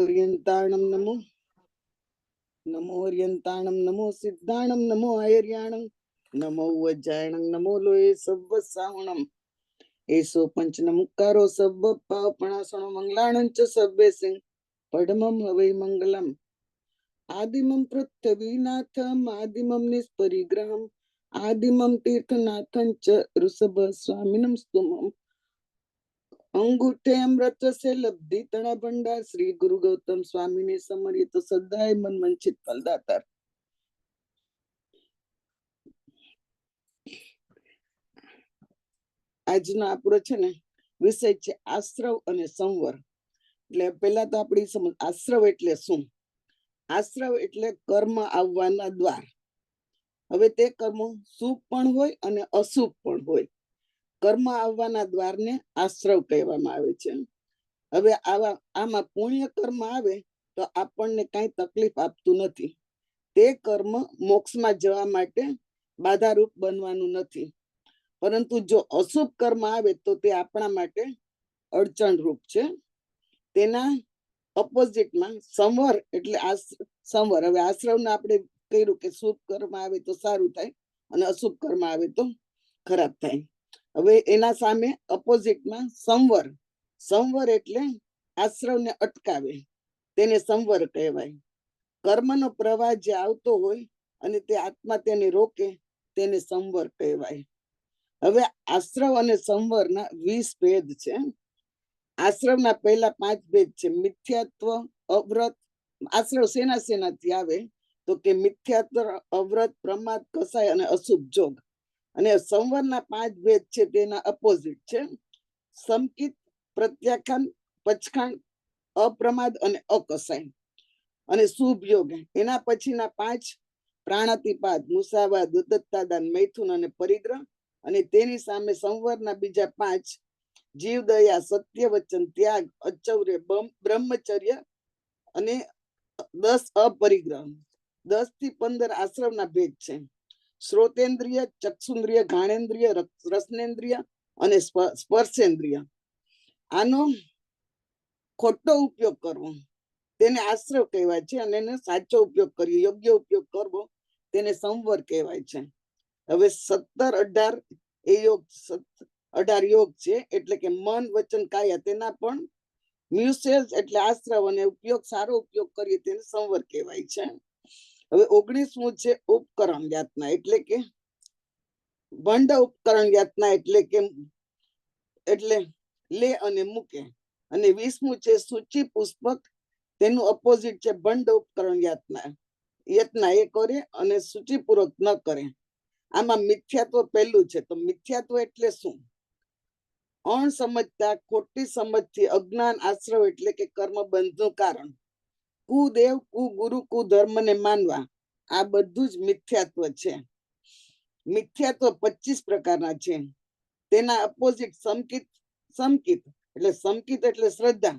ઓરિયંતાણમ નમો, નમો ઓરિયંતાણમ નમો સિદ્ધાણમ નમો આયર્યાણમ નમો વજ્જાયણમ નમો લોય સવ્વ સાવણમ એસો પંચનમુકારો સવ્વ પાવપણાસણો મંગલાણં ચ સવ્વે સિંહ પડમમ હવૈ મંગલમ આદિમમ પૃથ્વીનાથમ આદિમમ નિષ્પરિગ્રહમ આદિમમ તીર્થનાથં ચ ઋષભ સ્વામિનમ સ્તુમમ અંગૂઠે અમૃત સે લબ્ધિ તણા ભંડાર શ્રી ગુરુ ગૌતમ સ્વામી ને સમર્પિત સદાય મન વંચિત ફલદાતાર. આજનો આપણો છે ને વિષય છે આશ્રવ અને સંવર. એટલે પેલા તો આપણી સમજ, આશ્રવ એટલે શું? આશ્રવ એટલે કર્મ આવવાના દ્વાર. હવે તે કર્મો શુભ પણ હોય અને અશુભ પણ હોય. કર્મ આવવાના દ્વારને આશ્રવ કહેવામાં આવે છે. હવે આમાં પુણ્ય કર્મ આવે તો આપણને કઈ તકલીફ આપતું નથી. તે કર્મ મોક્ષમાં જવા માટે બાધારૂપ બનવાનું નથી. પરંતુ જો અશુભ કર્મ આવે તો તે આપણા માટે અડચણરૂપ છે. તેના ઓપોઝિટમાં સંવર એટલે સંવર. હવે આશ્રવને આપણે કહ્યું કે શુભ કર્મ આવે તો સારું થાય અને અશુભ કર્મ આવે તો ખરાબ થાય. હવે એના સામે ઓપોઝિટમાં સંવર. સંવર એટલે આશ્રવને અટકાવે, તેને સંવર કહેવાય. કર્મનો પ્રવાહ જે આવતો હોય અને તે આત્મા તેને રોકે તેને સંવર કહેવાય. હવે આશ્રવ અને સંવરના 20 ભેદ છે. આશ્રવના પહેલા 5 ભેદ છે. મિથ્યાત્વ, અવ્રત. આશ્રવ સેનાથી આવે તો કે મિથ્યાત્વ, અવ્રત, પ્રમાદ, કસાય અને અશુભ જોગ. અને સંવરના 5 ભેદ છે તેના અપોઝિટ છે. સંકિત, પ્રત્યાખ્યાન, પચખાંડ, અપ્રમાદ અને અકસાય. અને શુભ યોગ એના પછીના 5 પ્રાણાતિપાત, મુસાવાદ, ઉદ્ધતાદાન, મૈથુન અને પરિગ્રહ. અને તેની સામે સંવરના બીજા 5 જીવદયા, સત્ય વચન, ત્યાગ, અચૌર્ય, બ્રહ્મચર્ય અને 10 અપરિગ્રહ. 10 થી 15 આશ્રવના ભેદ છે. શ્રોતેન્દ્રિય, ચક્ષુન્દ્રિય, ઘાણેન્દ્રિય, રસનેન્દ્રિય અને સ્પર્શેન્દ્રિય. આનો ખોટો ઉપયોગ કરવો તેને આશ્રવ કહેવાય છે અને એનો સાચો ઉપયોગ કરીએ, યોગ્ય ઉપયોગ કરવો તેને સંવર કહેવાય છે. હવે 17-18 એ યોગ, 18 યોગ છે. એટલે કે મન, વચન, કાયા તેના પણ મ્યુચ્યુઅલ એટલે આશ્રવ અને સારો ઉપયોગ કરીએ તેને સંવર કહેવાય છે. હવે 19મું છે ઉપકરણ યાતના. એટલે કે ભંડ ઉપકરણ યાતના. એટલે લે અને મૂકે. અને 20મું છે સૂચિ પુષ્પક. તેનું અપોઝિટ છે ભંડ ઉપકરણ યાતના. એ કરે અને સૂચિપૂર્વક ન કરે. આમાં મિથ્યાત્વ પહેલું છે. તો મિથ્યાત્વ એટલે શું? અણસમજતા, ખોટી સમજથી અજ્ઞાન આશ્રવ એટલે કે કર્મ બંધનું કારણ. કુદેવ, કુગુરુ, કુધર્મને માનવા, આ બધું જ મિથ્યાત્વ છે. મિથ્યાત્વ 25 પ્રકારના છે. તેના અપોઝિટ સમકિત એટલે શ્રદ્ધા.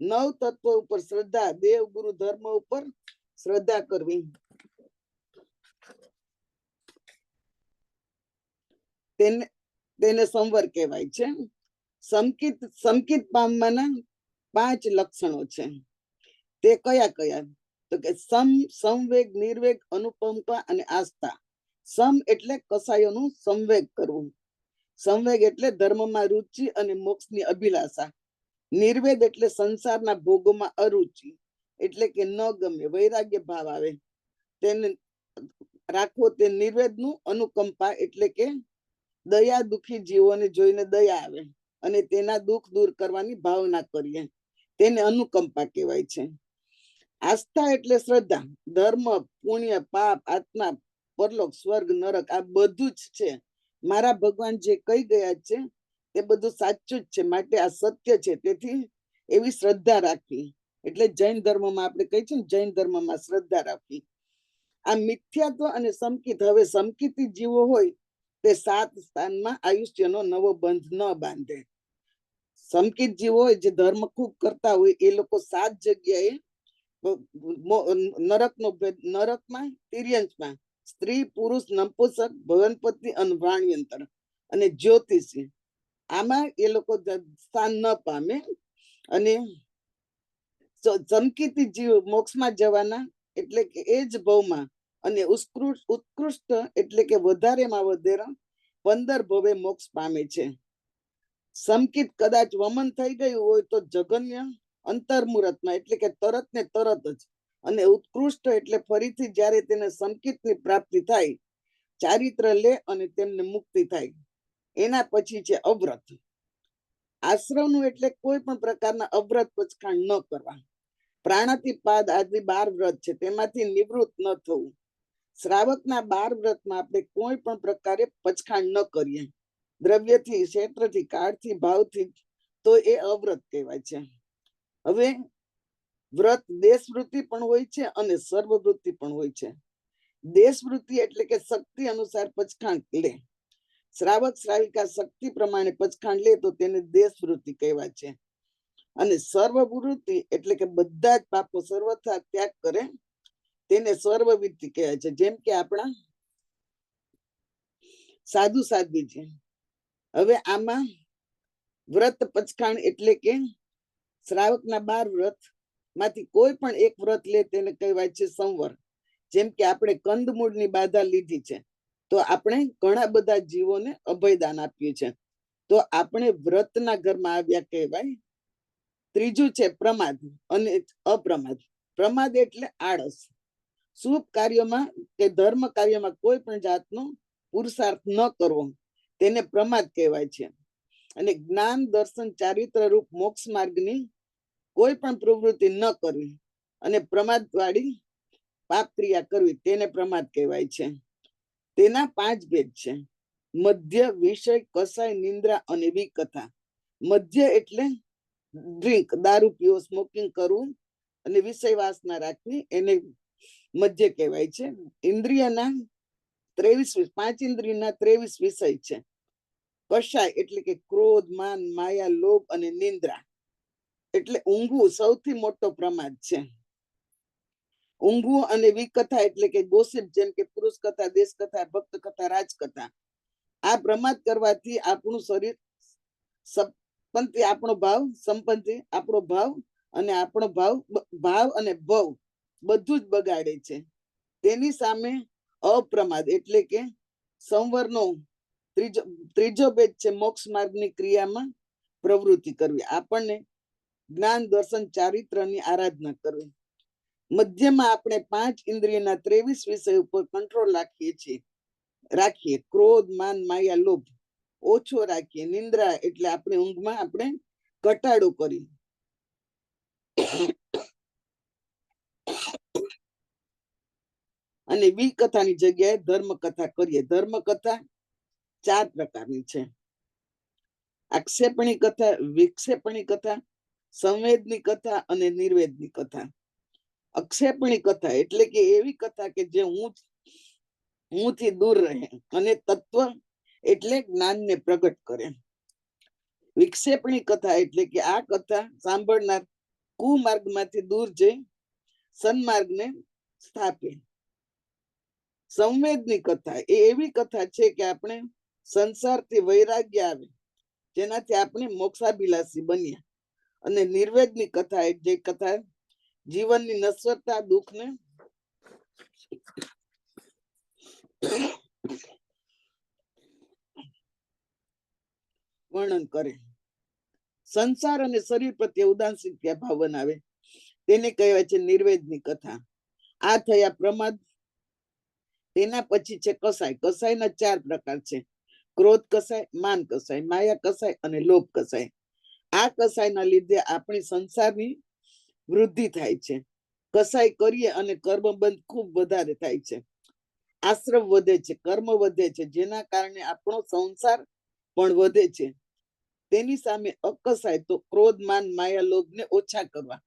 9 તત્વો ઉપર શ્રદ્ધા, દેવ, ગુરુ, ધર્મ ઉપર શ્રદ્ધા કરવી. તેને સંવર કહેવાય છે. સંકિત પામવાના 5 લક્ષણો છે. તે કયા? તો કે સંવેગ, નિર્વેગ, અનુકંપા અને આસ્થા. સમ એટલે કસાયોનું સંવેગ કરવું. સંવેગ એટલે ધર્મમાં રુચિ અને મોક્ષની અભિલાષા. નિર્વેદ એટલે સંસારના ભોગોમાં અરુચિ, એટલે કે ન ગમે, વૈરાગ્ય ભાવ આવે તેને રાખવો તે નિર્વેદનું. અનુકંપા એટલે કે દયા, દુખી જીવોને જોઈને દયા આવે અને તેના દુઃખ દૂર કરવાની ભાવના કરીએ તેને અનુકંપા કહેવાય છે. આસ્થા એટલે શ્રદ્ધા. ધર્મ, પુણ્ય, પાપ, આત્મા, પરલોક, સ્વર્ગ, નરક આ બધું જ છે. મારા ભગવાન જે કહી ગયા છે તે બધું સાચું જ છે, માટે આ સત્ય છે, તેથી એવી શ્રદ્ધા રાખવી. એટલે જૈન ધર્મમાં આપણે કહીએ છીએ ને, જૈન ધર્મમાં શ્રદ્ધા રાખવી. આ મિથ્યાત્વ અને સમકિત. હવે સમકિતી જીવો હોય તે 7 સ્થાનમાં આયુષ્યનો નવો બંધ ન બાંધે. સમકિત જીવો હોય જે ધર્મ ખૂબ કરતા હોય એ લોકો 7 જગ્યાએ નરકમાં, તિર્યંશમાં સ્ત્રી, પુરુષ, નપુંસક, ભવનપતિ અને વાણ્યંતર અને જ્યોતિષી, આમાં એ લોકો સ્થાન ન પામે. અને ચમકીતી જીવ મોક્ષમાં જવાના એટલે કે એ જ ભવમાં, અને ઉત્કૃષ્ટ એટલે કે વધારેમાં વધારે 15 ભવે મોક્ષ પામે છે. સમકિત કદાચ વમન થઈ ગયું હોય તો જગન્ય અંતર્મુહૂર્તમાં એટલે કે તરત ને તરત જ, અને ઉત્કૃષ્ટ એટલે ફરીથી જ્યારે તેને સમકિતની પ્રાપ્તિ થાય, ચારિત્ર લે અને તેમને મુક્તિ થાય. એના પછી છે અવ્રત. આશ્રમનું એટલે કોઈ પણ પ્રકારના અવ્રત પચખાણ ન કરવા. પ્રાણાતિપાદ આદિ 12 વ્રત છે, તેમાંથી નિવૃત્ત ન થવું. શ્રાવકના 12 વ્રતમાં આપણે કોઈ પણ પ્રકારે પચખાણ ન કરીએ, દ્રવ્યથી, ક્ષેત્રથી, કાળથી, ભાવથી, તો એ અવ્રત કહેવાય છે. હવે વ્રત દેશવૃત્તિ પણ હોય છે અને સર્વવૃત્તિ પણ હોય છે. દેશવૃત્તિ એટલે કે શક્તિ અનુસાર પચખાણ લે. શ્રાવક શ્રાવિકા શક્તિ પ્રમાણે પચખાણ લે તો તેને દેશવૃત્તિ કહેવાય છે. અને સર્વવૃત્તિ એટલે કે બધા જ પાપો સર્વથા ત્યાગ કરે, તેને સર્વવૃત્તિ કહેવાય છે. જેમ કે આપણા સાધુ સાધ્વી છે. હવે આમાં વ્રત પચખાણ એટલે કે શ્રાવકના 12 વ્રત માંથી કોઈ પણ એક વ્રત લે તેને કહેવાય છે સંવર. જેમ કે આપણે કંદમૂળની બાધા લીધી છે તો આપણે ઘણા બધા જીવોને અભયદાન આપ્યું છે, તો આપણે વ્રતના ઘરમાં આવ્યા કહેવાય. ત્રીજું છે પ્રમાદ અને અપ્રમાદ. પ્રમાદ એટલે આળસ. શુભ કાર્યમાં કે ધર્મ કાર્યમાં કોઈ પણ જાતનો પુરુષાર્થ ન કરવો તેને પ્રમાદ કહેવાય છે. અને જ્ઞાન દર્શન ચારિત્ર રૂપ મોક્ષ માર્ગની કોઈ પણ પ્રવૃત્તિ ન કરવી અને પ્રમાદ વાળી પાપ ક્રિયા કરવી તેને પ્રમાદ કહેવાય છે. તેના 5 ભેદ છે: મધ્ય, વિષય, કસાય, નિંદ્રા અને વિકથા. મધ્ય એટલે ડ્રિંક, દારૂ પીવો, સ્મોકિંગ કરવું અને વિષય વાસના રાખવી, એને મધ્ય કહેવાય છે. ઇન્દ્રિયના 23 5 ઇન્દ્રિયના 23 વિષય છે. કષાય એટલે કે ક્રોધ, માન, માયા, લોભ અને નિંદ્રા એટલે ઊંઘવું સૌથી મોટો પ્રમાદ છે. ઊંઘવું અને વિકથા એટલે કે ગોસિપ, જેમ કે પુરુષ કથા, દેશ કથા, ભક્ત કથા, રાજકથા. આ પ્રમાદ કરવાથી આપણું શરીર સંપત્તિ, આપણો ભાવ સંપત્તિ, આપણો ભાવ અને આપણો ભાવ અને ભવ બધું જ બગાડે છે. તેની સામે અપ્રમાદ એટલે કે સંવરનો ત્રીજો ભેદ છે મોક્ષ માર્ગની ક્રિયામાં પ્રવૃત્તિ કરવી, આપણને જ્ઞાન દર્શન ચારિત્રની આરાધના કરવી. મધ્યમાં આપણે 5 ઇન્દ્રિયના 23 વિષય ઉપર કંટ્રોલ રાખીએ. ક્રોધ, માન, માયા, લોભ ઓછો રાખીએ. નિંદ્રા એટલે આપણે ઊંઘમાં આપણે ઘટાડો કરી. અને વિકથાની જગ્યાએ ધર્મ કથા કરીએ. ધર્મ કથા 4 પ્રકારની છે: આક્ષેપણી કથા, વિક્ષેપણી કથા, સંવેદની કથા અને નિર્વેદની કથા. આક્ષેપણી કથા એટલે કે એવી કથા કે જે હું થી દૂર રહે અને તત્વ એટલે જ્ઞાનને પ્રગટ કરે. વિક્ષેપણી કથા એટલે કે આ કથા સાંભળનાર કુમાર્ગમાંથી દૂર જઈ સન્માર્ગને સ્થાપે. સંવેદની કથા એ એવી કથા છે કે આપણે સંસારથી વૈરાગ્ય આવે, જેનાથી આપણે મોક્ષાભિલાષી બન્યા. અને નિર્વેદની કથા જે કથા જીવનની નશ્વરતા, દુઃખને વર્ણન કરે. સંસાર અને શરીર પ્રત્યે ઉદાસીન ભાવ બનાવે, તેને કહેવાય છે નિર્વેદની કથા. આ થયા પ્રમાદ. તેના પછી છે કસાય. કસાયના 4 પ્રકાર છે: ક્રોધ કસાય, માન કસાય, માયા કસાય અને લોભ કસાય. આ કસાયના લીધે આપણી સંસારની વૃદ્ધિ થાય છે. કસાય કરીએ અને કર્મબંધ ખૂબ વધારે થાય છે. આશ્રમ વધે છે, કર્મ વધે છે, જેના કારણે આપણો સંસાર પણ વધે છે. તેની સામે અકસાય તો ક્રોધ, માન, માયા, લોભને ઓછા કરવા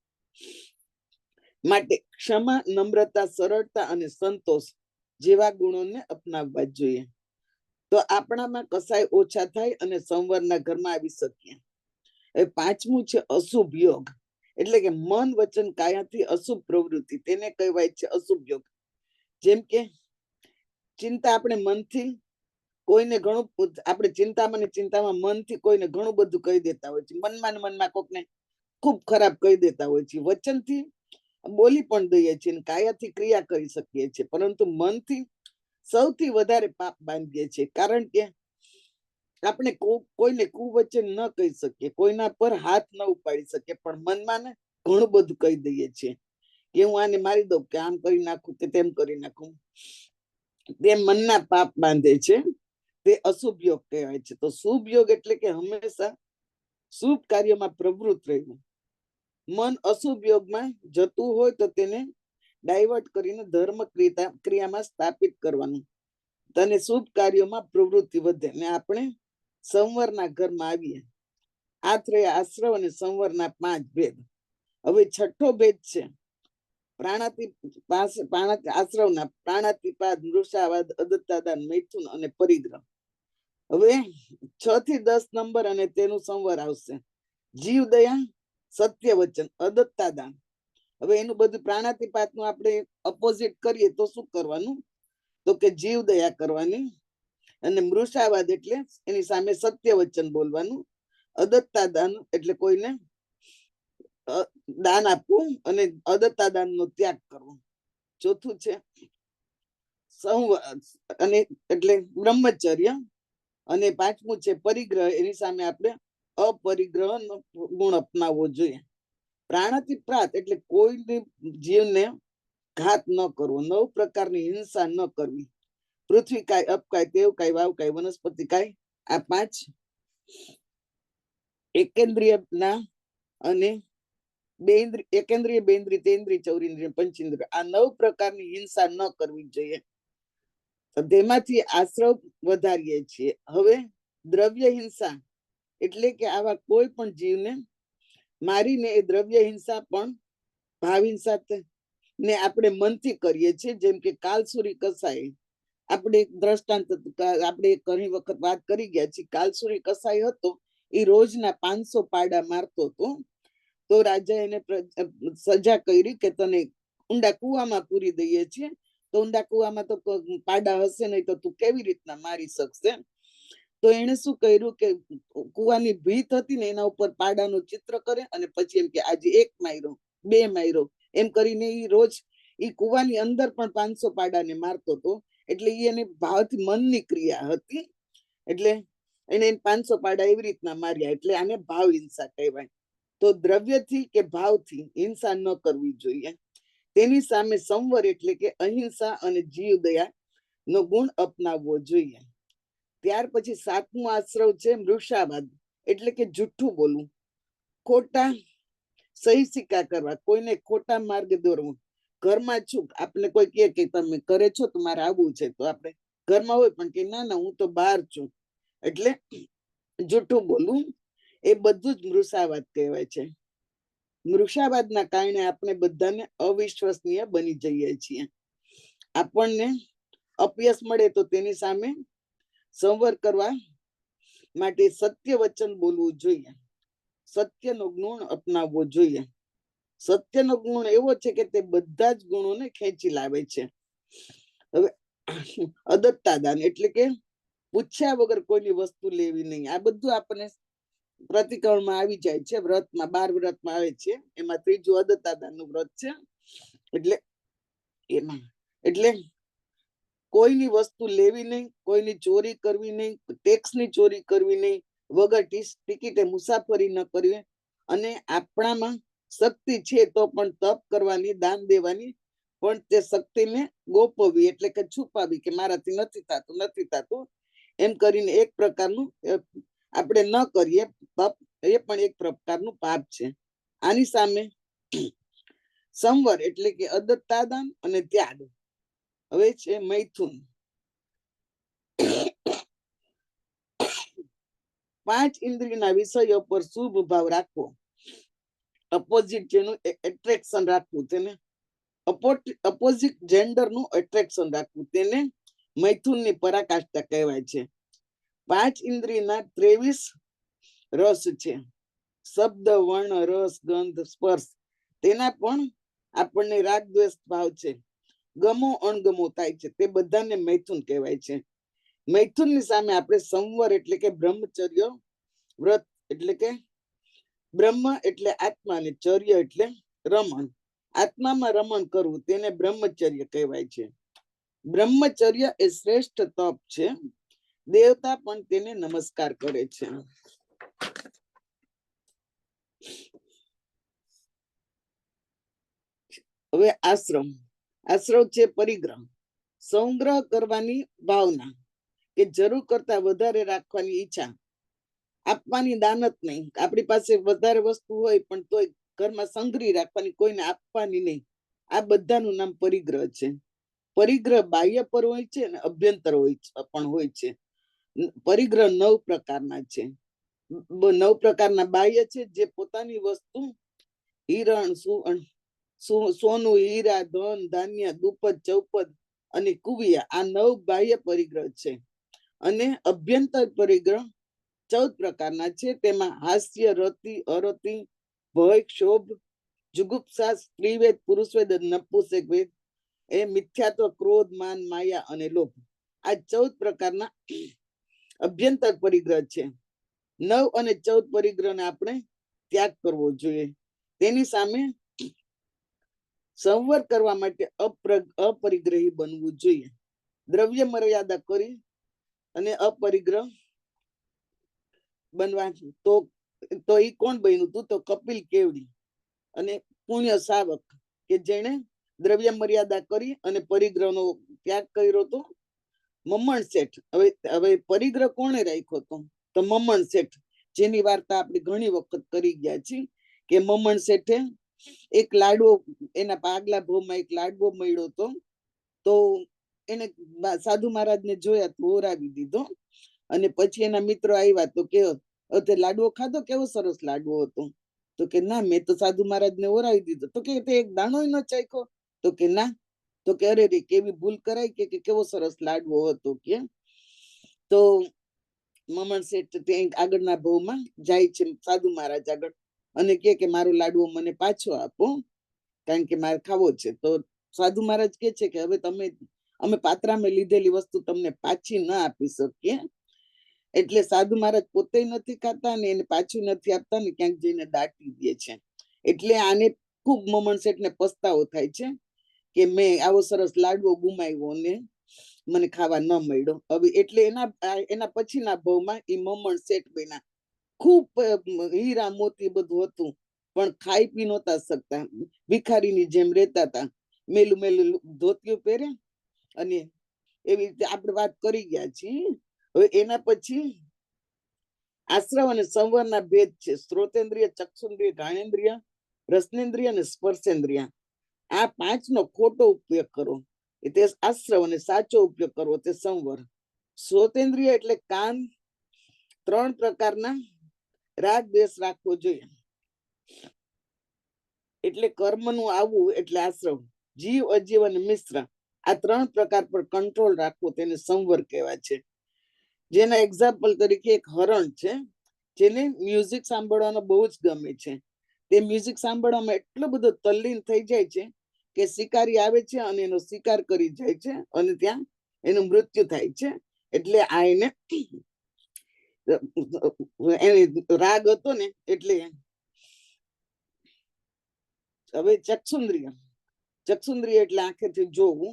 માટે ક્ષમા, નમ્રતા, સરળતા અને સંતોષ જેવા ગુણોને અપનાવવા જોઈએ. તો આપણામાં કસાય ઓછા થાય અને સંવરના ઘરમાં આવી શકીએ. હવે 5મું છે અશુભ યોગ એટલે કે મન, વચન, કાયાથી અશુભ પ્રવૃત્તિ, તેને કહેવાય છે અશુભ યોગ. જેમ કે ચિંતા, આપણે મનથી કોઈને ઘણું, આપણે ચિંતામાં મનથી કોઈને ઘણું બધું કહી દેતા હોય છે. મનમાં કોકને ખૂબ ખરાબ કહી દેતા હોય છે. વચનથી બોલી પણ દઈએ છીએ અને કાયાથી ક્રિયા કરી શકીએ છીએ, પરંતુ મનથી સૌથી વધારે પાપ બાંધીએ છીએ. કારણ કે આપણે કોઈને કુવચન ન કહી શકીએ, કોઈના પર હાથ ન ઉપાડી શકીએ, પણ મનમાં ને ઘણું બધું કહી દઈએ છીએ કે હું આને મારી દઉં, કે આમ કરી નાખું, કે તેમ કરી નાખું. તે મનના પાપ બાંધે છે, તે અશુભ યોગ કહેવાય છે. તો શુભ યોગ એટલે કે હંમેશા શુભ કાર્યમાં પ્રવૃત્ત રહેવું. મન અશુભ યોગમાં જતું હોય તો તેને ડાયવર્ટ કરીને ધર્મ ક્રિયામાં સ્થાપિત કરવાનું. તને શુભ કાર્યોમાં પ્રવૃત્તિ વધે ને આપણે સંવરના ઘરમાં આવીએ. આ ત્રય આશ્રવ અને સંવરના 5 ભેદ. હવે છઠ્ઠો ભેદ છે આશ્રવના પ્રાણાતિપાદ, મૃષાવાદ, અદત્તાદાન, મૈથુન અને પરિગ્રહ. હવે 6 થી 10 નંબર અને તેનું સંવર આવશે. જીવ દયા, સત્ય વચન, અદત્તાદાન. હવે એનું બધું પ્રાણાતિપાત નું આપણે અપોઝિટ કરીએ તો શું કરવાનું? તો કે જીવ દયા કરવાની. અને મૃષાવાદ એટલે એની સામે સત્ય વચન બોલવાનું. અદત્તાદાન એટલે કોઈને દાન આપવું અને અદત્તાદાન નો ત્યાગ કરવો. ચોથું છે સંવર અને એટલે બ્રહ્મચર્ય. અને પાંચમું છે પરિગ્રહ, એની સામે આપણે અપરિગ્રહ નો ગુણ અપનાવવો જોઈએ. પ્રાણાતિપાત એટલે કોઈ જીવને ઘાત ન કરવો, 9 પ્રકારની હિંસા ન કરવી. પૃથ્વી કાય, અપકાય, તેવકાય, વાવકાય, વનસ્પતિ કાય. આ 5 એકેન્દ્રિયના અને એકેન્દ્રિય, બેન્દ્રિય, તેન્દ્રિય, ચૌરિન્દ્રિય, પંચેન્દ્રિય, આ 9 પ્રકારની હિંસા ન કરવી જોઈએ. તેમાંથી આશ્રવ વધારીએ છીએ. હવે દ્રવ્ય હિંસા એટલે કે આવા કોઈ પણ જીવને મારીને એ દ્રવ્ય હિંસા પણ ભાવ હિંસા ને આપણે મનથી કરીએ છીએ. જેમ કે કાલસુરી કસાઈ, આપણે એક દ્રષ્ટાંત આપણે ઘણી વખત વાત કરી ગયા છીએ. કાલસુરી કસાઈ હતો, એ રોજના 500 પાડા મારતો હતો. તો રાજા એને સજા કરી કે તને ઊંડા કુવામાં પૂરી દઈએ છીએ. તો ઊંડા કુવામાં તો પાડા હશે નહીં, તો તું કેવી રીતના મારી શકશે? તો એને શું કર્યું કે કુવાની ભીત હતી ને એના ઉપર પાડાનું ચિત્ર કરે અને પછી એમ કે આજે 1 માર્યો, 2 માર્યો, એમ કરીને એ રોજ એ કુવાની અંદર પણ 500 પાડાને મારતો હતો. એટલે એને ભાવથી મનની ક્રિયા હતી. એટલે એને 500 પાડા એવી રીતના માર્યા. એટલે આને ભાવ હિંસા કહેવાય. તો દ્રવ્યથી કે ભાવથી હિંસા ન કરવી જોઈએ. તેની સામે સંવર એટલે કે અહિંસા અને જીવ દયા નો ગુણ અપનાવવો જોઈએ. ત્યાર પછી 7મું આશ્રવ છે મૃષાવાદ, એટલે કે જુઠ્ઠું બોલવું, ખોટા સહી સિક્કા કરવા, કોઈને ખોટા માર્ગે દોરવું. ઘરમાં છું, આપણે કોઈ કહે કે તમે ઘરે છો, તમારે આવવું છે, તો આપણે ઘરમાં હોય પણ કે ના ના હું તો બહાર છું, એટલે જુઠ્ઠું બોલવું. એ બધું જ મૃષાવાદ કહેવાય છે. મૃષાવાદના કારણે આપણે બધાને અવિશ્વસનીય બની જઈએ છીએ. આપણને અપયશ મળે તો તેની સામે સંવર કરવા માટે સત્ય વચન બોલવું જોઈએ. સત્યનો ગુણ અપનાવવો જોઈએ. સત્યનો ગુણ એવો છે કે તે બધા જ ગુણોને ખેંચી લાવે છે. હવે અદત્તાદાન એટલે કે પૂછ્યા વગર કોઈની વસ્તુ લેવી નહીં. આ બધું આપણને પ્રતિક્રમણમાં આવી જાય છે. વ્રતમાં 12 વ્રતમાં આવે છે. એમાં ત્રીજું અદત્તાદાનનું વ્રત છે. એટલે એમાં એટલે કોઈની વસ્તુ લેવી નહીં, કોઈની ચોરી કરવી નહીં, ટેક્સની ચોરી કરવી નહીં, વગર ટિકિટે મુસાફરી ન કરવી, અને આપણામાં શક્તિ છે તો પણ તપ કરવાની, દાન દેવાની, પણ તે શક્તિને ગોપવવી એટલે કે છુપાવી, કે મારાથી નથી થતું એમ કરીને એક પ્રકારનું આપણે ન કરીએ તપ, એ પણ એક પ્રકારનું પાપ છે. આની સામે સંવર એટલે કે અદત્તાદાન અને ત્યાગ. હવે છે મૈથુન. 5 ઇન્દ્રિયના વિષયો પર શુભ ભાવ રાખવો, અપોઝિટ જેનું એટ્રેક્શન રાખવું, તેને અપોઝિટ જેન્ડરનું એટ્રેક્શન રાખવું, તેને મૈથુનની પરાકાષ્ઠા કહેવાય છે. 5 ઇન્દ્રિયના 23 રસ છે. શબ્દ, વર્ણ, રસ, ગંધ, સ્પર્શ, તેના પણ આપણને રાગ દ્વેષ ભાવ છે. ગમો અણગમો થાય છે, તે બધાને મૈથુન કહેવાય છે. મૈથુનની સામે આપણે સંવર એટલે કે બ્રહ્મચર્ય વ્રત એટલે કે બ્રહ્મ એટલે આત્મા અને ચર્ય એટલે રમણ. આત્મામાં રમણ કરવું તેને બ્રહ્મચર્ય કહેવાય છે. બ્રહ્મચર્ય એ શ્રેષ્ઠ તપ છે. દેવતા પણ તેને નમસ્કાર કરે છે. હવે આશ્રમ. આશ્રમ છે પરિગ્રહ, સંગ્રહ કરવાની ભાવના, કે જરૂર કરતા વધારે રાખવાની ઈચ્છા, આપવાની દાનત નહીં. આપણી પાસે વધારે વસ્તુ હોય પણ તોય ઘરમાં સંગ્રહી રાખવાની, કોઈને આપવાની નહીં. આ બધાનું નામ પરિગ્રહ છે. પરિગ્રહ બાહ્ય પર હોય છે અને અભ્યંતર પણ હોય છે. પરિગ્રહ 9 પ્રકારના છે. 9 પ્રકારના બાહ્ય છે, જે પોતાની વસ્તુ હિરણ, સોનું, હીરા, ધન, ધાન્ય, દુપદ, ચૌપદ અને કુવિયા, આ 9 બાહ્ય પરિગ્રહ છે. અને અભ્યંતર પરિગ્રહ 14 પ્રકારના છે. તેમાં હાસ્ય, રતિ, અરતિ, ભય, ક્ષોભ, જુગુપ્સા, સ્ત્રીવેદ, પુરુષવેદ, નપુંસક વેદ, એ મિથ્યાત્વ, ક્રોધ, માન, માયા અને લોભ, આ 14 પ્રકારના અભ્યંતર પરિગ્રહ છે. 9 અને 14 પરિગ્રહને આપણે ત્યાગ કરવો જોઈએ. તેની સામે સંવર કરવા માટે અપરિગ્રહી બનવું જોઈએ. દ્રવ્ય મર્યાદા કરી અને અપરિગ્રહ બનવા, તો એ કોણ બન્યું હતું? તો કપિલ કેવડી અને પુણ્ય શાવક, કે જેને દ્રવ્ય મર્યાદા કરી અને પરિગ્રહનો ત્યાગ કર્યો હતો. મમણ શેઠ. હવે પરિગ્રહ કોણે રાખ્યો હતો? તો મમણ શેઠ, જેની વાર્તા આપણે ઘણી વખત કરી ગયા છીએ, કે મમણ શેઠે એક લાડવો, એના આગલા ભાવમાં એક લાડવો મળ્યો હતો. તો એને સાધુ મહારાજને જોયા તો ઓરાવી દીધો. અને પછી એના મિત્રો આવ્યા તો કે તે લાડવો ખાધો, કેવો સરસ લાડવો હતો. તો કે ના, મેં તો સાધુ મહારાજને ઓરાવી દીધો. તો કે તે એક દાણો ન ચાખ્યો? તો કે ના. તો કે અરે રે, કેવી ભૂલ કરાય, કે કેવો સરસ લાડવો હતો. કે તો મમણ શેઠ ત્યાં આગળના ભાવમાં જાય છે સાધુ મહારાજ આગળ અને કે મારો લાડવો મને પાછો આપો, કારણ કે મારે ખાવો છે. તો સાધુ મહારાજ કે છે કે હવે અમે પાત્રામાં લીધેલી વસ્તુ તમને પાછી ના આપી શકીએ. એટલે સાધુ મહારાજ પોતે નથી ખાતા ને એને પાછું નથી આપતા ને ક્યાંક જઈને દાટી દે છે. એટલે આને ખૂબ મમણ શેઠ ને પસ્તાવો થાય છે કે મેં આવો સરસ લાડવો ગુમાવ્યો ને મને ખાવા ન મળ્યો. હવે એટલે એના પછીના ભાવમાં એ મમણ શેઠ બન્યા. ખૂબ હીરા મોતી બધું હતું, પણ ખાઈ પી નહોતા શકતા. ભિખારીની જેમ રહેતા હતા. મેલું મેલું ધોતિયું પહેરે અને એવી રીતે આપણે વાત કરી ગયા છીએ. હવે એના પછી આશ્રવ અને સંવરના ભેદ છે. શ્રોતેન્દ્રિય, ચક્ષુન્દ્રિય, ઘાણેન્દ્રિય, રસનેન્દ્રિય અને સ્પર્શેન્દ્રિય, આ 5નો ખોટો ઉપયોગ કરો તે આશ્રવ અને સાચો ઉપયોગ કરવો તે સંવર. શ્રોતેન્દ્રિય એટલે કાન. 3 પ્રકારના રાગ દ્વેષ રાખવો જોઈએ. એટલે કર્મનું આવવું એટલે આશ્રવ. જીવ, અજીવ અને મિશ્ર, આ 3 પ્રકાર પર કંટ્રોલ રાખવો તેને સંવર કહેવાય છે. જેના એક્ઝામ્પલ તરીકે એક હરણ છે, જેને મ્યુઝિક સાંભળવાનો બહુ જ ગમે છે. તે મ્યુઝિક સાંભળવામાં એટલો બધો તલ્લીન થઈ જાય છે કે શિકારી આવે છે અને એનો શિકાર કરી જાય છે અને ત્યાં એનું મૃત્યુ થાય છે. એટલે આ એને રાગ હતો ને, એટલે હવે ચક્ષુન્દ્રિય. ચક્ષુન્દ્રિય એટલે આંખેથી જોવું.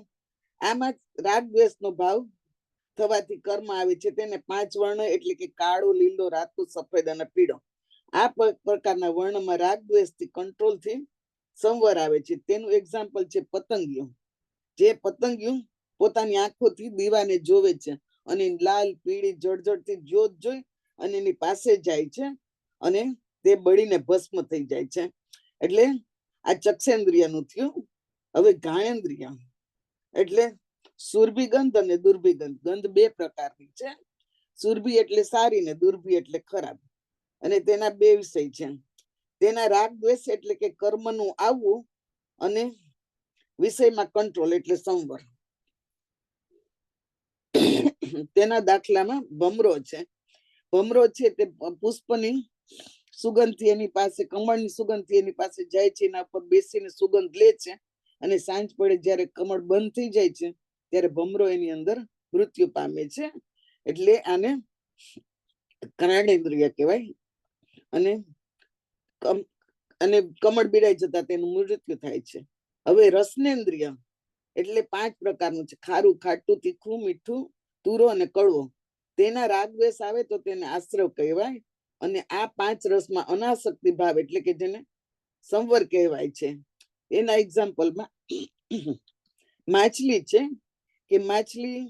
આમાં રાગ દ્વેષ નો ભાવ થવાથી કર્મ આવે છે. તેને 5 વર્ણ એટલે કે કાળો, લીલો, રાતો, સફેદ અને પીળો, આ પ્રકારના વર્ણમાં રાગ દ્વેષથી કંટ્રોલ થી સંવર આવે છે. તેનું એક્ઝામ્પલ છે પતંગિયું. જે પતંગિયું પોતાની આંખોથી દીવાને જોવે છે અને લાલ, પીળી, જળજળતી જ્યોત જોઈ અને એની પાસે જાય છે અને તે બળીને ભસ્મ થઈ જાય છે. એટલે આ ચક્ષેન્દ્રિય નું થયું. હવે ઘાણેન્દ્રિય એટલે સુરભી ગંધ અને દુર્ભી ગંધ. ગંધ 2 પ્રકારની છે. સુરભી એટલે સારી ને દુર્ભી એટલે ખરાબ. અને તેના 2 વિષય છે. તેના રાગ દ્વેષ એટલે કે કર્મનું આવવું અને વિષયમાં કંટ્રોલ એટલે સંવર. તેના દાખલામાં ભમરો છે. ભમરો છે તે પુષ્પની સુગંધથી એની પાસે, કમળની સુગંધથી એની પાસે જાય છે, એના પર બેસીને સુગંધ લે છે અને સાંજ પડે જ્યારે કમળ બંધ થઈ જાય છે ત્યારે ભમરો એની અંદર મૃત્યુ પામે છે. એટલે આને ઘ્રાણેન્દ્રિય કહેવાય. અને અને કમળ બિરાઈ જતા તેનું મૃત્યુ થાય છે. હવે રસનેન્દ્રિય એટલે 5 પ્રકારનું છે: ખારું, ખાટું, તીખું, મીઠું, તુરો અને કડવો. તેના રાગ દ્વેષ આવે તો તેને આશ્રવ કહેવાય. અને આ 5 રસમાં અનાસક્તિ ભાવ એટલે કે જેને સંવર કહેવાય છે. એના એક્ઝામ્પલમાં માછલી છે કે માછલી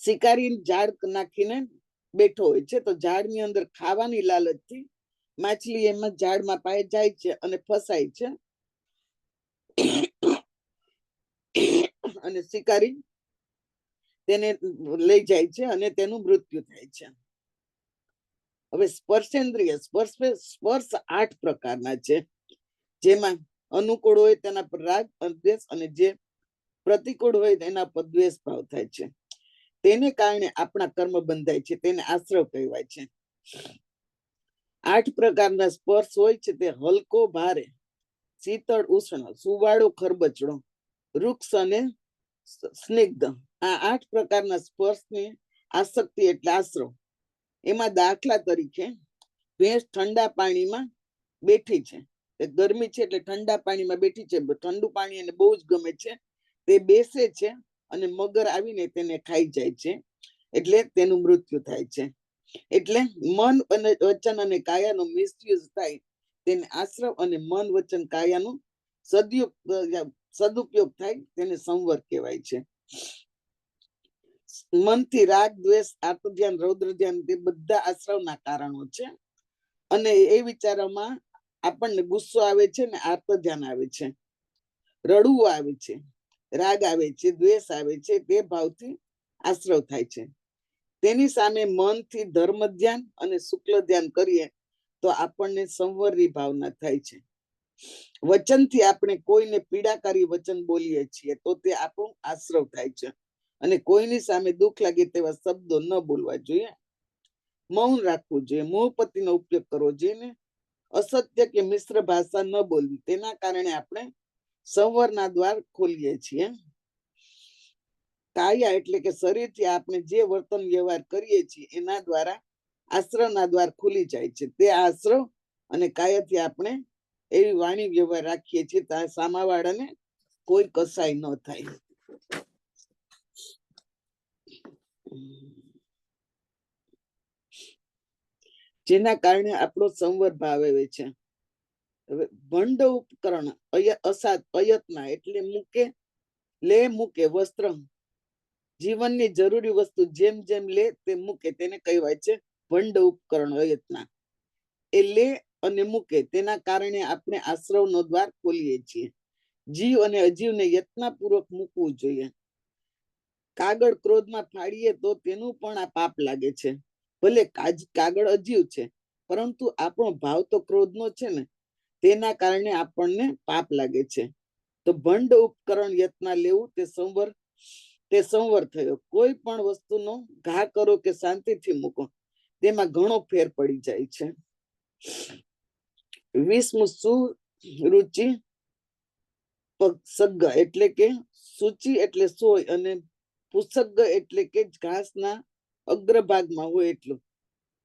શિકારી ઝાડ નાખીને બેઠો હોય છે, તો ઝાડની અંદર ખાવાની લાલચથી માછલી એમાં ઝાડમાં પાય જાય છે અને ફસાય છે, અને શિકારી તેને લઈ જાય છે અને તેનું મૃત્યુ થાય છે. હવે સ્પર્શેન્દ્રિય, સ્પર્શ 8 પ્રકારના છે, જેમાં અનુકૂળ હોય તેના પર રાગ દ્વેષ અને જે પ્રતિકૂળ હોય તેના પર દ્વેષ ભાવ થાય છે. તેને કારણે આપણા કર્મ બંધાય છે, તેને આશ્રવ કહેવાય છે. 8 પ્રકારના સ્પર્શ હોય છે તે હલકો ભારે, શીતળ ઉષ્ણ, સુવાળો ખરબચડો, વૃક્ષ અને સ્નિગ્ધ. આ 8 પ્રકારના સ્પર્શની આસક્તિ એટલે આશ્રવ. એમાં દાખલા તરીકે ભેંસ ઠંડા પાણીમાં બેઠી છે, ગરમી છે એટલે ઠંડા પાણીમાં બેઠી છે, ઠંડુ પાણી એને બહુ જ ગમે છે, તે બેસે છે અને મગર આવીને તેને ખાઈ જાય છે, એટલે તેનું મૃત્યુ થાય છે. એટલે મન અને વચન અને કાયાનો મિસયુઝ થાય તેને આશ્રવ, અને મન વચન કાયાનો સદુપયોગ થાય તેને સંવર કહેવાય છે. મનથી રાગ દ્વેષ આત્મ ધ્યાન રૌદ્ર ધ્યાન તે બધા આશ્રવના કારણો છે. અને એ વિચારોમાં આપણને ગુસ્સો આવે છે ને આત્મ ધ્યાન આવે છે, રડવું આવે છે, રાગ આવે છે, દ્વેષ આવે છે, તે ભાવથી આશ્રવ થાય છે. તેની સામે મનથી ધર્મ ધ્યાન અને શુક્લ ધ્યાન કરીએ તો આપણને સંવરની ભાવના થાય છે. વચનથી આપણે કોઈને પીડાકારી વચન બોલીએ છીએ તો તે આપણું આશ્રવ થાય છે, અને કોઈની સામે દુઃખ લાગે તેવા શબ્દો ન બોલવા જોઈએ, મૌન રાખવું જોઈએ, મોહપતિનો ઉપયોગ કરવો જોઈએ ને અસત્ય કે મિશ્ર ભાષા ન બોલવી. તેના કારણે આપણે સંવરના દ્વાર ખોલીએ છીએ. કાયા એટલે કે શરીરથી આપણે જે વર્તન વ્યવહાર કરીએ છીએ એના દ્વારા આશ્રવના દ્વાર ખુલી જાય છે. તે આશ્રવ અને કાયાથી આપણે એવી વાણી વ્યવહાર રાખીએ છીએ ત્યાં સામાવાળાને કોઈ કસાઈ ન થાય. જેના કારણે આપણો સંવર ભાવ આવે છે. હવે ભંડ ઉપકરણ અસાત અયત્ના એટલે મૂકે વસ્ત્ર, જીવનની જરૂરી વસ્તુ જેમ જેમ લે તે મૂકે તેને કહેવાય છે ભંડ ઉપકરણ અયત્ના. એ લે અને મૂકે તેના કારણે આપણે આશ્રવનો દ્વાર ખોલીએ છીએ. જીવ અને અજીવને યત્નપૂર્વક મૂકવું જોઈએ. કાગળ ક્રોધમાં ફાડીએ તો તેનું પણ આ પાપ લાગે છે. ભલે કાગળ અજીવ છે, પરંતુ આપણો ભાવ તો ક્રોધનો છે ને, તેના કારણે આપણને પાપ લાગે છે. તો ભંડ ઉપકરણ યત્ન લેવું તે સંવર થયો. કોઈ પણ વસ્તુનો ઘા કરો કે શાંતિથી મૂકો, તેમાં ઘણો ફેર પડી જાય છે. 20મું સુરુચિ પસગ્ગ એટલે કે સૂચિ એટલે સોય, અને પુસગ્ગ એટલે કે ઘાસના અગ્રભાગમાં હોય એટલું,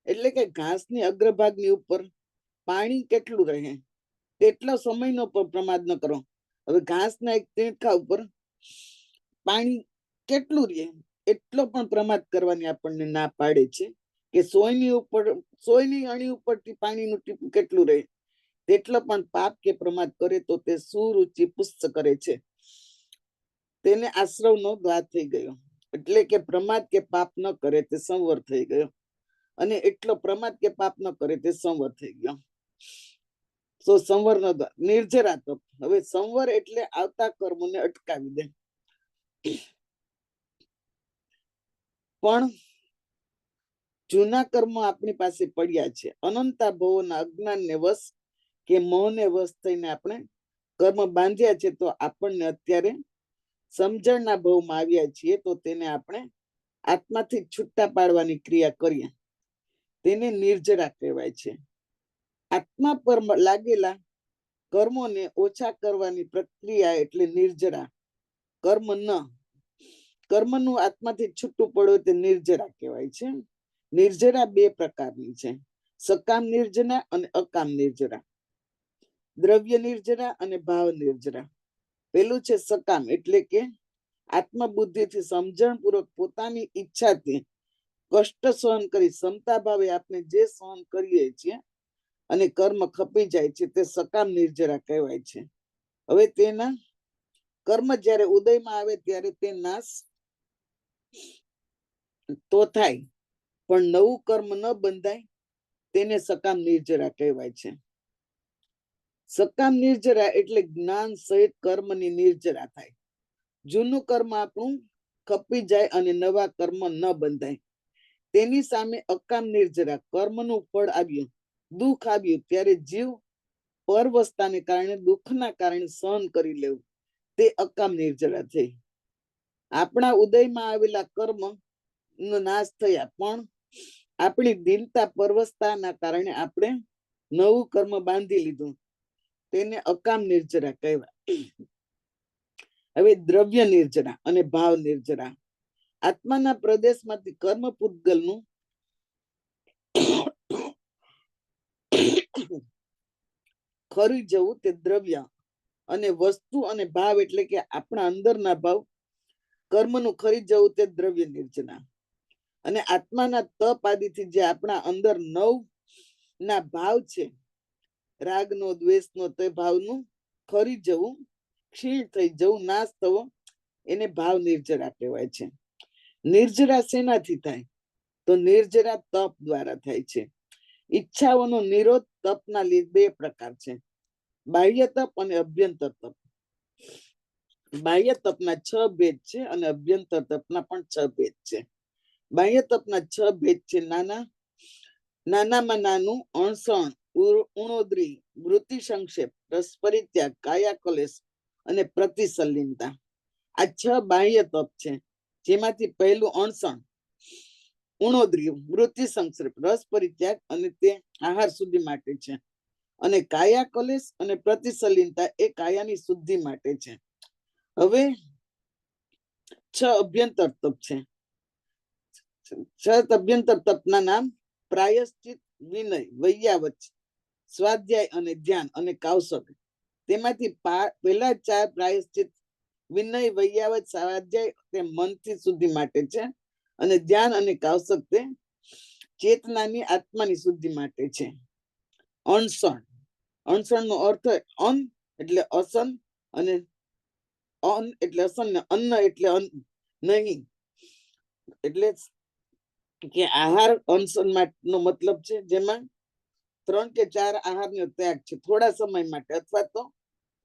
એટલે કે ઘાસની અગ્રભાગની ઉપર પાણી કેટલું રહે તેટલો સમયનો પણ પ્રમાદ ન કરો. હવે ઘાસના એક તીણખા ઉપર પાણી કેટલું રહે એટલો પણ પ્રમાદ કરવાની આપણને ના પાડે છે, કે સોયની અણી ઉપરથી પાણીનું ટીપું કેટલું રહે તેટલો પણ પાપ કે પ્રમાદ કરે તો તે સુરુચિ પુસ્ત કરે છે, તેને આશ્રવનો દ્વાર થઈ ગયો. એટલે કે પ્રમાદ કે પાપ ન કરે તે સંવર થઈ ગયો, અને એટલો પ્રમાદ કે પાપ ન કરે તે સંવર થઈ ગયો. તો સંવરનો દ્વાર નિર્જરા તપ. હવે સંવર એટલે આવતા કર્મોને અટકાવી દે. પણ જૂના કર્મો આપણી પાસે પડ્યા છે, અનંતા ભવોના અજ્ઞાનને વશ કે મોહને વશ થઈને આપણે કર્મ બાંધ્યા છે, તો આપણને અત્યારે સમજણના ભવમાં આવ્યા છીએ, તો તેને આપણે આત્માથી છૂટા પાડવાની ક્રિયા કરીએ, તેને નિર્જરા કહેવાય છે. આત્મા પર લાગેલા કર્મોને ઓછા કરવાની પ્રક્રિયા એટલે નિર્જરા. કર્મનું આત્માથી છૂટું પડવું તે નિર્જરા કહેવાય છે. નિર્જરા 2 પ્રકારની છે, સકામ નિર્જરા અને અકામ નિર્જરા. દ્રવ્ય નિર્જરા અને ભાવ નિર્જરા. પેલું છે સકામ, એટલે કે આત્મબુદ્ધિથી સમજણપૂર્વક પોતાની ઈચ્છાથી કષ્ટ સહન કરી ક્ષમતા ભાવે આપણે જે સહન કરીએ છીએ અને કર્મ ખપી જાય છે તે સકામ નિર્જરા કહેવાય છે. હવે તેના કર્મ જ્યારે ઉદયમાં આવે ત્યારે તે નાશ તો થાય, પણ નવું કર્મ ન બંધાય તેને સકામ નિર્જરા કહેવાય છે. સકામ નિર્જરા એટલે જ્ઞાન સહિત કર્મની નિર્જરા થાય. જૂનું કર્મ આપણું ખપી જાય અને નવા કર્મ ન બંધાય. તેની સામે અકામ નિર્જરા, કર્મનું ફળ આવ્યું, દુઃખ આવ્યું ત્યારે જીવ પરવસ્તાને કારણે દુઃખના કારણે સહન કરી લેવું, તે અકામ નિર્જરા થઈ. આપણા ઉદયમાં આવેલા કર્મ નો નાશ થયા, પણ આપણી દિનતા પરવસ્તાના કારણે આપણે નવું કર્મ બાંધી લીધું, તેને અકામ નિર્જરા કહેવાય. હવે દ્રવ્ય નિર્જરા અને ભાવ નિર્જરા. આત્માના પ્રદેશમાંથી કર્મ પૂતગલનું ખરી જવું તે દ્રવ્ય, અને વસ્તુ અને ભાવ એટલે કે આપણા અંદરના ભાવ કર્મનું ખરી જવું તે દ્રવ્ય નિર્જરા. અને આત્માના તપ આદિથી જે આપણા અંદર નવ ના ભાવ છે, રાગનો, દ્વેષનો, તે ભાવનું ખરી જવું, ક્ષીણ થઈ જવું, નાશ થવો, એને ભાવ નિર્જરા કહેવાય છે. નિર્જરા શેનાથી થાય? તો નિર્જરા તપ દ્વારા થાય છે. ઈચ્છાઓનો નિરોધ તપના બે પ્રકાર છે, બાહ્ય તપ અને અભ્યંતર તપ. બાહ્ય તપના 6 ભેદ છે અને અભ્યંતર તપના પણ 6 ભેદ છે. બાહ્ય તપના 6 ભેદ છે: નાનામાં નાનું, અણસણ, ઉણોદરી, વૃત્તિ સંક્ષેપ, રસ પરિત્યાગ, કાયા કલેશ અને પ્રતિસલ્લીનતા. આ 6 બાહ્ય તપ છે, જેમાંથી પહેલું અણસણ, ઉણોદરી, વૃત્તિ સંક્ષેપ, રસ પરિત્યાગ અને તે આહાર સુધી માટે છે, અને કાયા કલેશ અને પ્રતિસલ્લીનતા એ કાયાની શુદ્ધિ માટે છે. હવે 6 અભ્યંતર તપ છે. 6 અભ્યંતર તપના નામ પ્રાયશ્ચિત, વિનય, વૈયાવચ, સ્વાધ્યાય અને ધ્યાન અને કૌશક. તેમાંથી પહેલા 4 પ્રાયશ્ચિત, વિનય, વૈયાવચ, સ્વાધ્યાય તે મનથી શુદ્ધિ માટે છે, અને ધ્યાન અને કૌશક તે ચેતનાની, આત્માની શુદ્ધિ માટે છે. અણસણ. અણસણ નો અર્થ અન એટલે અસન, અને અન એટલે અસન, ને અન્ન એટલે નહીં, એટલે કે આહાર અણસણ નો મતલબ છે જેમાં 3 કે 4 આહારનો ત્યાગ છે થોડા સમય માટે, અથવા તો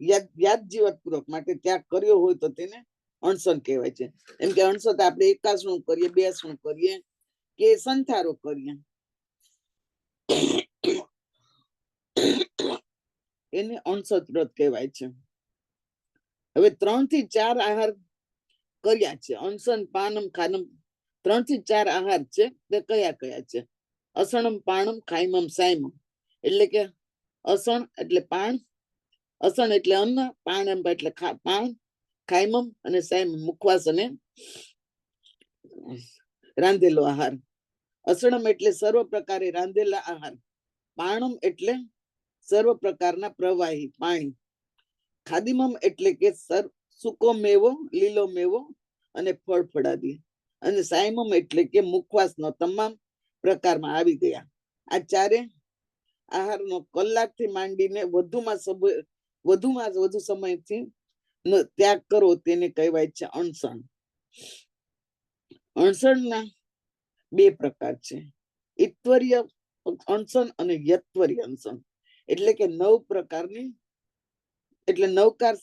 યાદ જીવત પૂર્વક માટે ત્યાગ કર્યો હોય તો તેને અણસણ કહેવાય છે. એમ કે અણસણ આપણે એકાસણું કરીએ, બેસણું કરીએ કે સંથારો કરીએ, એને અણસઠ વ્રત કહેવાય છે. હવે 3 થી 4 આહાર કર્યા છે, અણસન, પાનમ, ખાનમ, 3 થી 4 આહાર છે, તે કયા કયા છે? અસણમ, પાણમ, ખાઈમમ, સાયમમ. એટલે કે અસણ એટલે પાણ, અસણ એટલે અન્ન, પાણમ એટલે પાણ, ખાઈમમ અને સાયમમ મુખવાસ અને રાંધેલો આહાર. અસણમ એટલે સર્વ પ્રકારે રાંધેલા આહાર, પાણમ એટલે સર્વ પ્રકારના પ્રવાહી પાણી, ખાદીમમ એટલે કે સૂકો મેવો, લીલો મેવો અને ફળ ફળાદી, અને સાયમમ એટલે કે મુખવાસનો તમામ પ્રકારમાં આવી ગયા. આ ચારે આહારનો કલાકથી માંડીને વધુમાં વધુ સમયથી ત્યાગ કરો તેને કહેવાય છે અણસણ. અણસણના 2 પ્રકાર છે, ઈત્વર્ય અણસણ અને યત્વર્ય અણસણ. એટલે કે 9 પ્રકારની, એટલે 9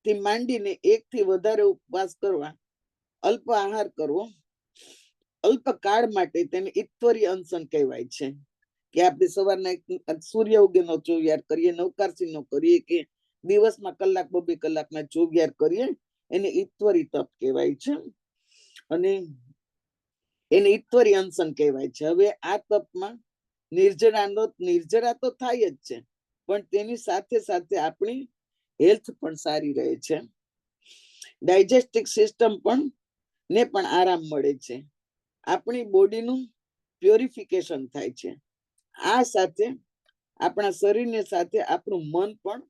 થી માંડીને 1 થી વધારે ઉપવાસ કરવા, અલ્પ આહાર કરવો, અલ્પ કાળ માટે, તેને ઈત્વર્ય અણસણ કહેવાય છે. કે આપણે સવારના સૂર્ય ઉગેનો ચોવિહાર કરીએ, 9 નો કરીએ, કે દિવસમાં કલાક 2 કલાકના ચોવિહાર કરીએ, એને ઈત્વરી તપ કહેવાય છે, અને એને ઈત્વરી અણસણ કહેવાય છે. હવે આ તપમાં નિર્જરા તો થાય જ છે, પણ તેની સાથે સાથે આપણી હેલ્થ પણ સારી રહે છે, ડાયજેસ્ટિક સિસ્ટમ ને પણ આરામ મળે છે, આપણી બોડીનું પ્યોરિફિકેશન થાય છે. આ સાથે આપણા શરીરને સાથે આપણું મન પણ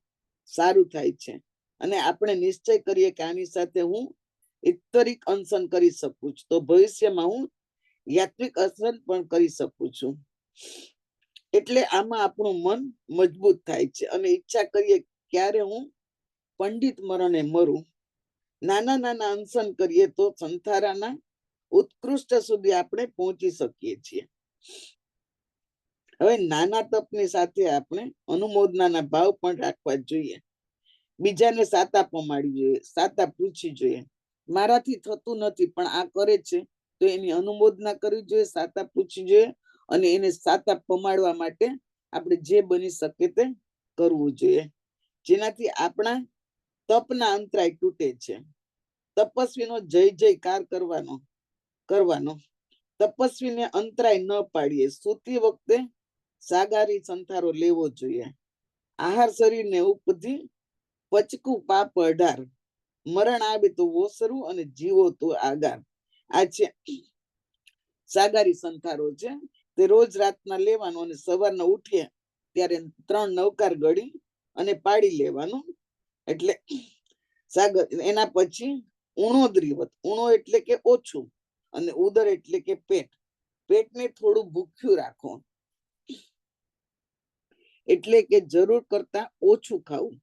સારું થાય છે. અને આપણે નિશ્ચય કરીએ કે આની સાથે હું ઈતરિક અનશન કરી શકું છું, તો ભવિષ્યમાં હું યાત્રિક અનશન પણ કરી શકું છું. એટલે આમાં આપણું મન મજબૂત થાય છે અને ઈચ્છા કરીએ ક્યારે હું પંડિત મરણે મરું. નાના નાના અનશન કરીએ તો સંથારાના ઉત્કૃષ્ટ સુધી આપણે પહોંચી શકીએ છીએ. હવે નાના તપની સાથે આપણે અનુમોદનાના ભાવ પણ રાખવા જોઈએ. બીજાને સાતા પમાડવી જોઈએ, સાતા પૂછવી જોઈએ. મારાથી થતું નથી પણ આ કરે છે તો એની અનુમોદના કરવી જોઈએ, સાતા પૂછવી જોઈએ અને એને સાતા પમાડવા માટે આપણે જે બની શકે તે કરવું જોઈએ, જેનાથી આપણા તપના અંતરાય તૂટે છે. તપસ્વીનો જય જયકાર કરવાનો. તપસ્વીને અંતરાય ન પાડીએ. સૂતી વખતે સાગારી સંથારો લેવો જોઈએ. આહાર શરીરને ઉપજી, પચકું પાપ 18. મરણ આવે તો ઓસરું અને જીવો તો આગાર. આ છે સાગારી સંથારો છે, તે રોજ રાતના લેવાનો અને સવારના ઉઠીએ ત્યારે 3 નવકાર ગળી અને પાડી લેવાનું. એટલે સાગર. એના પછી ઉણોદરીવત. ઉણો એટલે કે ઓછું અને ઉદર એટલે કે પેટ. પેટને થોડું ભૂખ્યું રાખો, એટલે કે જરૂર કરતા ઓછું ખાવું.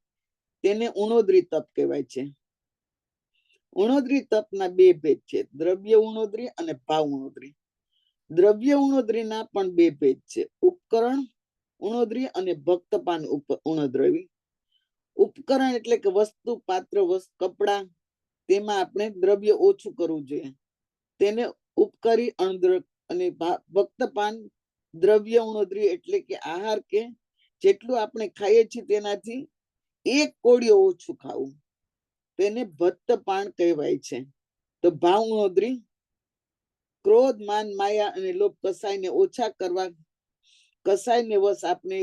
તેને ઉણોદરી તપ કહેવાય છે. ઉણોદરી તપના 2 ભેદ છે, દ્રવ્ય ઉણોદરી અને ભાવ ઉણોદરી. દ્રવ્ય ઉણોદરીના પણ 2 ભેદ છે, ઉપકરણ ઉણોદરી અને ભક્તપાન ઉણોદરી. ઉપકરણ એટલે કે વસ્તુ, પાત્ર, કપડા, તેમાં આપણે દ્રવ્ય ઓછું કરવું જોઈએ, તેને ઉપકરી અણદ્ર. અને ભક્તપાન દ્રવ્ય ઉણોદરી એટલે કે આહાર કે જેટલું આપણે ખાઈએ છીએ તેનાથી 1 કોડિયો ઓછું ખાવું, તેને ભક્તપાન કહેવાય છે. તો ભાવ ઉણોદરી ક્રોધ, માન, માયા અને લોભ કસાયને ઓછા કરવા. કસાયને વશ આપણે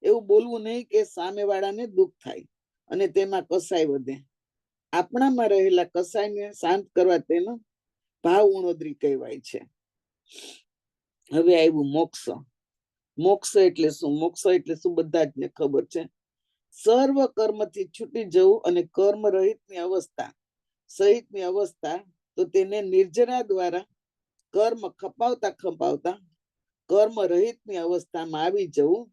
એવું બોલવું નહીં કે સામેવાળાને દુઃખ થાય અને તેમાં કસાય વધે. આપણામાં રહેલા કસાયને શાંત કરવા તેનો ભાવ ઉણોદરી કહેવાય છે. હવે આવ્યું મોક્ષ. મોક્ષ એટલે શું? મોક્ષ એટલે શું બધા જ ને ખબર છે. સર્વ કર્મથી છૂટી જવું અને કર્મ રહિતની અવસ્થા, સહિતની અવસ્થા. તો તેને નિર્જરા દ્વારા કર્મ ખપાવતા કર્મ રહિતની અવસ્થામાં આવી જવું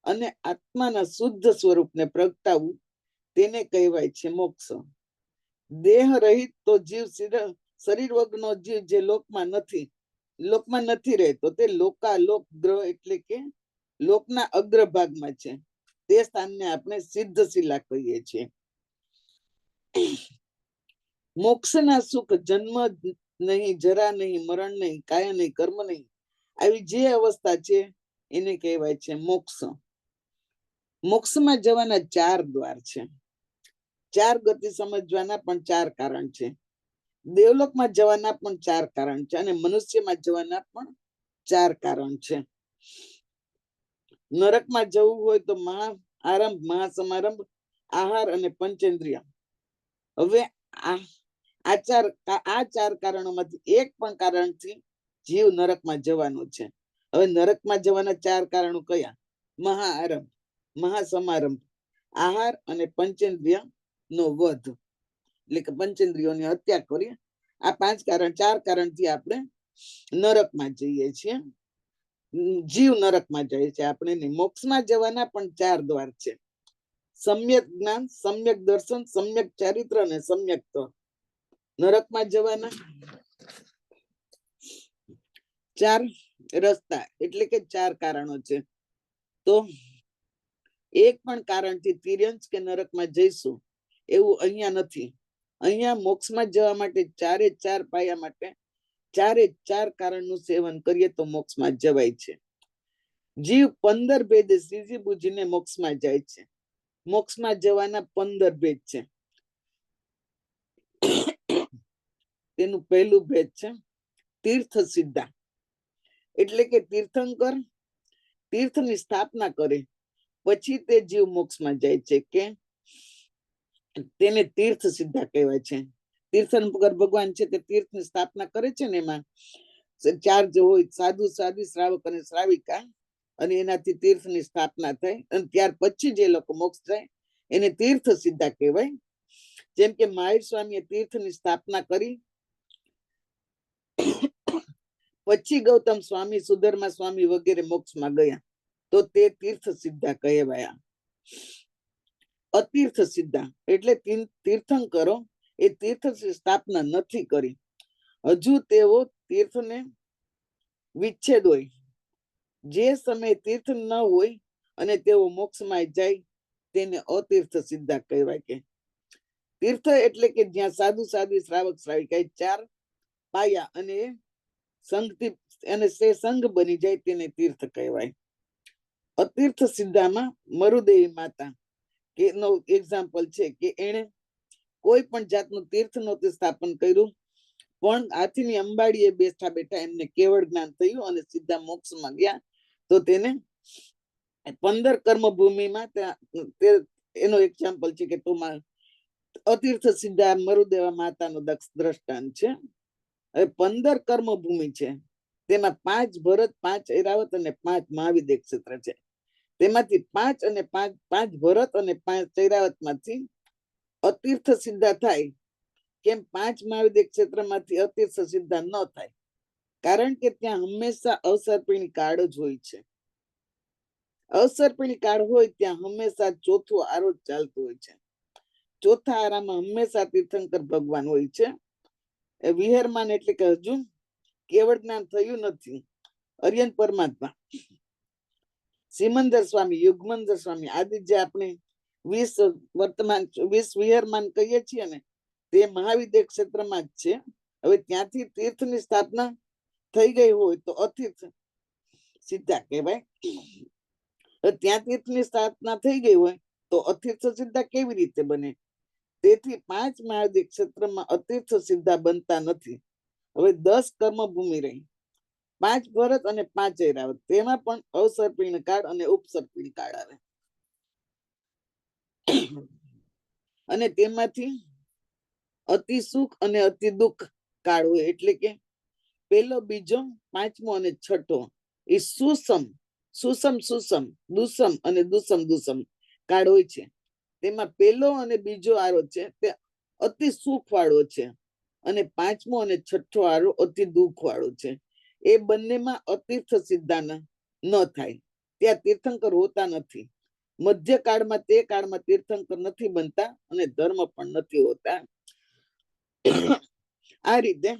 અને આત્માના શુદ્ધ સ્વરૂપને પ્રગટાવવું, તેને કહેવાય છે મોક્ષ. દેહ રહિત તો જીવ, શરીર વગરનો જીવ જે લોકમાં નથી રહેતો, તે લોકાલોક ગ્રહ એટલે કે લોકના અગ્રભાગમાં છે. તે સ્થાનને આપણે સિદ્ધ શિલા કહીએ છીએ. મોક્ષના સુખ જન્મ નહીં, જરા નહીં, મરણ નહીં, કાયા નહીં, કર્મ નહીં, આવી જે અવસ્થા છે એને કહેવાય છે મોક્ષ. મોક્ષમાં જવાના 4 દ્વાર છે. 4 ગતિ સમજવાના પણ 4 કારણ છે. દેવલોકમાં જવાના પણ 4 કારણ છે અને મનુષ્યમાં જવાના પણ 4 કારણ છે. નરકમાં જવું હોય તો મહા આરંભ, મહાસમારંભ, આહાર અને પંચેન્દ્રિય. હવે આ 4 કારણોમાંથી એક પણ કારણથી જીવ નરકમાં જવાનો છે. હવે નરકમાં જવાના 4 કારણો કયા? મહા આરંભ, મહાસમારંભ, આહાર અને પંચેન્દ્રિય નો વધ, એટલે કે પંચેન્દ્રિયોની હત્યા કરીએ. આ 4 કારણથી આપણે નરકમાં જઈએ છીએ. જીવ નરકમાં જાય છે, આપણે નહીં. મોક્ષમાં જવાના પણ 4 દ્વાર છે. સમ્યક જ્ઞાન, સમ્યક દર્શન, સમ્યક ચારિત્ર અને સમ્યક તપ. નરકમાં જવાના 4 રસ્તા એટલે કે 4 કારણો છે. તો એક પણ કારણથી તિર્યંશ કે નરકમાં જઈશું એવું અહીંયા નથી. અહીંયા મોક્ષમાં જવા માટે 4 પાયા માટે 4 કારણનું સેવન કરીએ તો મોક્ષમાં જવાય છે. જીવ 15 ભેદે શ્રીજી બુજીને મોક્ષમાં જાય છે. મોક્ષમાં જવાના 15 ભેદ છે. તેનું પહેલું ભેદ છે તીર્થ સિદ્ધા, એટલે કે તીર્થંકર તીર્થની સ્થાપના કરે પછી તે જીવ મોક્ષમાં જાય છે, કે તેને તીર્થ સિદ્ધા કહેવાય છે. તીર્થંકર ભગવાન છે તે તીર્થની સ્થાપના કરે છે ને, એમાં 4 જે હોય, સાધુ, સાધ્વી, શ્રાવક અને શ્રાવિકા, અને એનાથી તીર્થની સ્થાપના થાય અને ત્યાર પછી જે લોકો મોક્ષ જાય એને તીર્થ સિદ્ધા કહેવાય. જેમ કે મહાવીર સ્વામીએ તીર્થની સ્થાપના કરી, પછી ગૌતમ સ્વામી, સુધર્મા સ્વામી વગેરે મોક્ષમાં ગયા, તો તે તીર્થ સિદ્ધા કહેવાયા. અતીર્થ સિદ્ધા એટલે તીર્થંકરો એ તીર્થ સ્થાપના નથી કરી, હજુ તેઓ તીર્થને વિચ્છેદ હોય, જે સમયે તીર્થ ન હોય અને તેઓ મોક્ષમાં જાય તેને અતીર્થ સિદ્ધા કહેવાય. કે તીર્થ એટલે કે જ્યાં સાધુ સાધ્વી શ્રાવક શ્રાવિકા ચાર પાયા અને સંઘથી અને સે સંઘ બની જાય તેને તીર્થ કહેવાય. અતીર્થ સિદ્ધામાં મરુદેવી માતા કે નો એક્ઝામ્પલ છે કે એને કોઈ પણ જાતનું તીર્થ નહોતું સ્થાપન કર્યું, પણ હાથીની અંબાડીએ બેઠા બેઠા એમને કેવળ જ્ઞાન થયું અને સીધા મોક્ષમાં ગયા. તો તેને 15 કર્મભૂમિમાં એનો એક્ઝામ્પલ છે કે તું અતીર્થ સિદ્ધા મરુદેવા માતાનો દ્રષ્ટાંત છે. હવે 15 કર્મભૂમિ છે, તેમાં 5 ભરત, 5 ઐરાવત અને 5 મહાવિદ્ય ક્ષેત્ર છે. તેમાંથી 5 અને 5 ભરત અને 5 ઐરાવત માંથી અતીર્થ સિદ્ધા થાય. કેમ 5 મહાવિદ્ય ક્ષેત્રમાંથી અતીર્થ સિદ્ધા ન થાય? કારણ કે ત્યાં હંમેશા અવસર્પિણી કાળ જ હોય છે. અવસર્પિણી કાળ હોય ત્યાં હંમેશા ચોથો આરો ચાલતો હોય છે. ચોથા આરામાં હંમેશા તીર્થંકર ભગવાન હોય છે. વિહરમાન એટલે કે હજુ કેવળ જ્ઞાન થયું નથી. અર્યન પરમાત્મા, સિમંદર સ્વામી, યુગમંદર સ્વામી આદિ જે આપણે 20 વિહરમાન કહીએ છીએ ને, તે મહાવિદ્ય ક્ષેત્રમાં જ છે. હવે ત્યાંથી તીર્થની સ્થાપના થઈ ગઈ હોય તો અતીર્થ સિદ્ધા કહેવાય. ત્યાં તીર્થની સ્થાપના થઈ ગઈ હોય તો અતીર્થ સિદ્ધા કેવી રીતે બને? તેથી 5 મહાવિદ્ય ક્ષેત્રમાં અતીર્થ સિદ્ધા બનતા નથી. હવે 10 કર્મભૂમિ રહી, 5 ભરત અને 5 ઐરાવત, તેમાં પણ અવસર્પિણ કાળ અને ઉપસર્પિણ કાળ આવે. અને તેમાંથી અતિ સુખ અને અતિ દુઃખ કાળ હોય. એટલે કે પેલો, બીજો, પાંચમો અને છઠ્ઠો એ સુસમ દુસમ અને દુસમ કાળ હોય છે. તેમાં પેલો અને બીજો આરો છે તે અતિ સુખ વાળો છે, અને પાંચમો અને છઠ્ઠો આરો અતિ દુઃખ વાળો છે. એ બંનેમાં અતીર્થ સિદ્ધા ન થાય, ત્યાં તીર્થંકર હોતા નથી. મધ્ય કાળમાં તે કાળમાં તીર્થંકર નથી બનતા અને ધર્મ પણ નથી હોતા. આ રીતે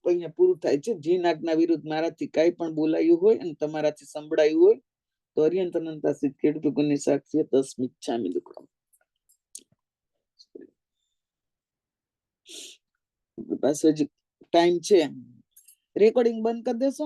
અહીંયા પૂરું થાય છે. જીન આજ્ઞા વિરુદ્ધ મારાથી કઈ પણ બોલાયું હોય અને તમારાથી સંભળાયું હોય તો અર્યંતનંતા સિદ્ધ ખેડૂતોની સાક્ષી તસ્મિચ્છામિ દુક્કડમ. પાસે જ ટાઈમ છે, રેકોર્ડિંગ બંધ કરી દેશો.